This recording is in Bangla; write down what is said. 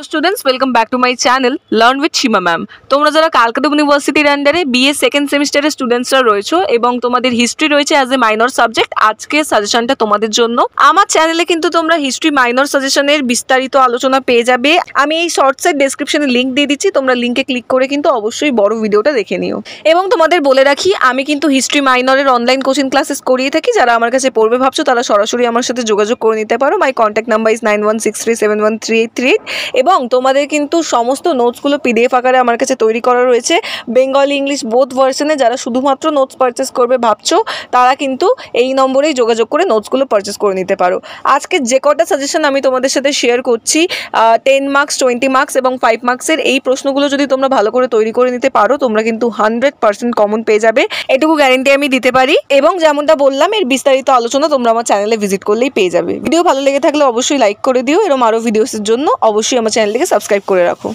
Hello students, welcome back to my channel learn with Seema ma'am. তোমরা যারা কালকাটা ইউনিভার্সিটির আন্ডারে বিএ সেকেন্ড সেমিস্টারের স্টুডেন্টসরা রয়েছো এবং তোমাদের হিস্ট্রি রয়েছে অ্যাজ এ মাইনর সাবজেক্ট, আজকে সাজেশনটা তোমাদের জন্য। আমার চ্যানেলে কিন্তু তোমরা হিস্ট্রি মাইনর সাজেশনের বিস্তারিত আলোচনা পেয়ে যাবে। আমি এই শর্টসের ডেসক্রিপশনে লিঙ্ক দিয়ে দিচ্ছি, তোমরা লিঙ্কে ক্লিক করে কিন্তু অবশ্যই বড় ভিডিওটা দেখে নিও। এবং তোমাদের বলে রাখি, আমি কিন্তু হিস্ট্রি মাইনরের অনলাইন কোচিং ক্লাসেস করিয়ে থাকি। যারা আমার কাছে পড়বে ভাবছো তারা সরাসরি আমার সাথে যোগাযোগ করে নিতে পারো। মাই কন্ট্যাক্ট নাম্বার ইজ 9163713838। এবং তোমাদের কিন্তু সমস্ত নোটসগুলো পিডিএফ আকারে আমার কাছে তৈরি করা রয়েছে, বেঙ্গলি ইংলিশ বোথ ভার্সনে। যারা শুধুমাত্র নোটস পারচেস করবে ভাবছো তারা কিন্তু এই নম্বরেই যোগাযোগ করে নোটসগুলো পারচেস করে নিতে পারো। আজকে যে কটা সাজেশন আমি তোমাদের সাথে শেয়ার করছি, 10 মার্কস, 20 মার্কস এবং 5 মার্কসের এই প্রশ্নগুলো যদি তোমরা ভালো করে তৈরি করে নিতে পারো, তোমরা কিন্তু 100% কমন পেয়ে যাবে, এটুকু গ্যারেন্টি আমি দিতে পারি। এবং যেমনটা বললাম, এর বিস্তারিত আলোচনা তোমরা আমার চ্যানেলে ভিজিট করলেই পেয়ে যাবে। ভিডিও ভালো লেগে থাকলে অবশ্যই লাইক করে দিও, এরকম আরও ভিডিওসের জন্য অবশ্যই আমার চ্যানেলটিকে সাবস্ক্রাইব করে রাখো।